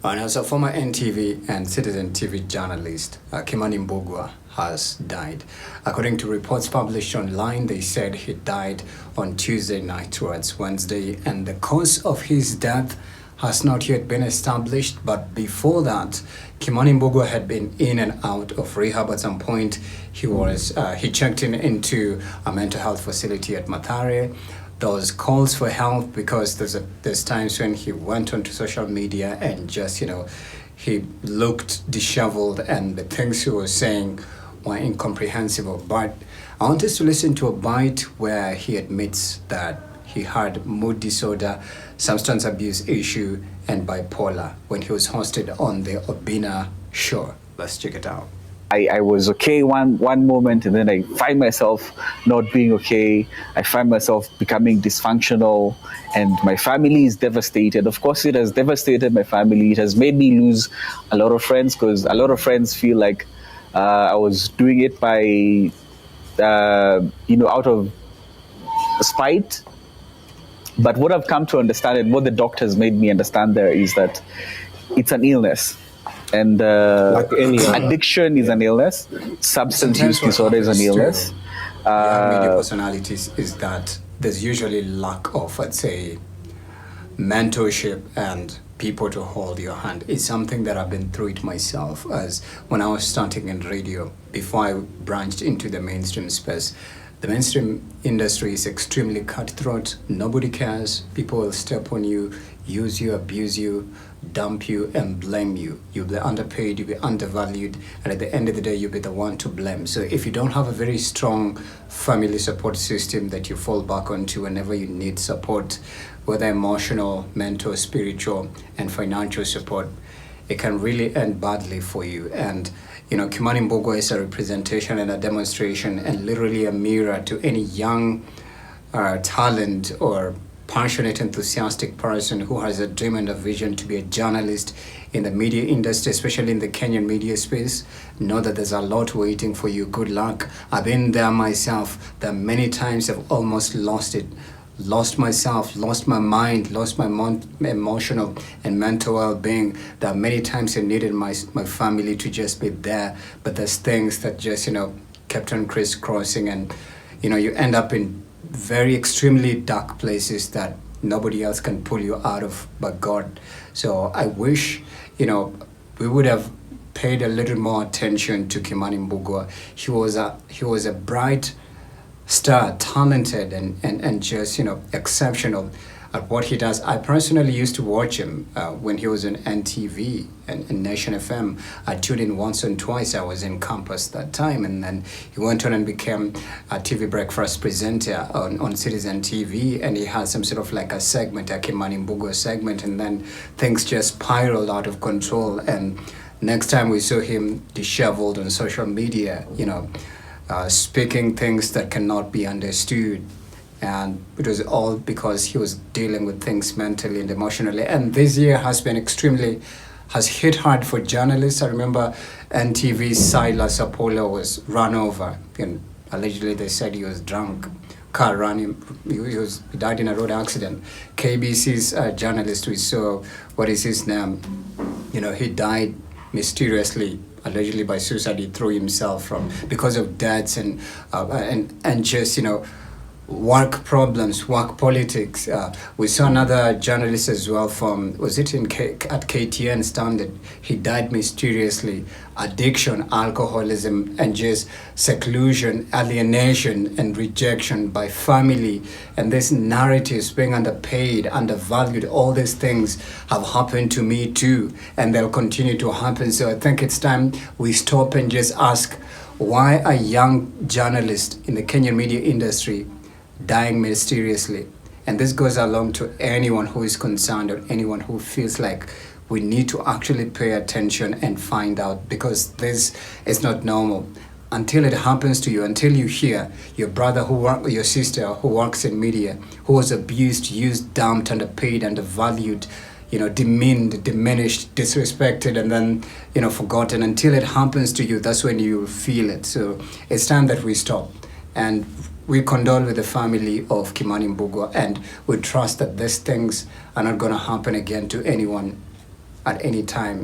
And as a former NTV and Citizen TV journalist, Kimani Mbugua has died. According to reports published online, they said he died on Tuesday night towards Wednesday, and the cause of his death has not yet been established. But before that, Kimani Mbugua had been in and out of rehab. At some point, he checked in into a mental health facility at Mathare. Those calls for help, because there's times when he went onto social media and just he looked disheveled and the things he was saying were incomprehensible. But I want us to listen to a bite where he admits that he had mood disorder, substance abuse issue, and bipolar when he was hosted on the Obina show. Let's check it out. I was okay one moment, and then I find myself not being okay. I find myself becoming dysfunctional, and my family is devastated. Of course, it has devastated my family. It has made me lose a lot of friends, because a lot of friends feel like I was doing it by, out of spite. But what I've come to understand, and what the doctors made me understand there, is that it's an illness. And like addiction is an illness. Substance use disorder is an illness. Media personalities is that there's usually lack of, let's say, mentorship and people to hold your hand. It's something that I've been through it myself, as when I was starting in radio, before I branched into the mainstream space. The mainstream industry is extremely cutthroat. Nobody cares. People will step on you, use you, abuse you, dump you, and blame you. You'll be underpaid, you'll be undervalued, and at the end of the day, you'll be the one to blame. So if you don't have a very strong family support system that you fall back onto whenever you need support, whether emotional, mental, spiritual, and financial support, it can really end badly for you. And Kimani Mbugua is a representation and a demonstration and literally a mirror to any young talent or passionate, enthusiastic person who has a dream and a vision to be a journalist in the media industry, especially in the Kenyan media space. Know that there's a lot waiting for you. Good luck. I've been there myself. There are many times I've almost lost it. Lost myself, lost my mind, lost my emotional and mental well-being. There are many times I needed my family to just be there, but there's things that just kept on crisscrossing, and you end up in very extremely dark places that nobody else can pull you out of but God. So I wish we would have paid a little more attention to Kimani Mbugua. He was a bright star, talented and just exceptional at what he does. I personally used to watch him when he was on NTV and Nation FM. I tuned in once and twice. I was in campus that time, and then he went on and became a TV breakfast presenter on Citizen TV, and he had some sort of like a segment, a Kimani Mbugua segment, and then things just spiraled out of control. And next time we saw him disheveled on social media, speaking things that cannot be understood. And it was all because he was dealing with things mentally and emotionally. And this year has hit hard for journalists. I remember NTV's Silas Apollo was run over. And allegedly they said he was drunk. Car ran him. He died in a road accident. KBC's journalist, we saw, what is his name? He died mysteriously, allegedly by suicide. He threw himself because of debts and just work problems, work politics. We saw another journalist as well at KTN Standard. He died mysteriously. Addiction, alcoholism, and just seclusion, alienation, and rejection by family. And these narratives, being underpaid, undervalued, all these things have happened to me too, and they'll continue to happen. So I think it's time we stop and just ask, why a young journalist in the Kenyan media industry dying mysteriously? And this goes along to anyone who is concerned, or anyone who feels like we need to actually pay attention and find out, because this is not normal. Until it happens to you, until you hear your brother your sister who works in media, who was abused, used, dumped, underpaid, undervalued, demeaned, diminished, disrespected, and then, forgotten. Until it happens to you, that's when you feel it. So it's time that we stop. And we condole with the family of Kimani Mbugua, and we trust that these things are not going to happen again to anyone at any time.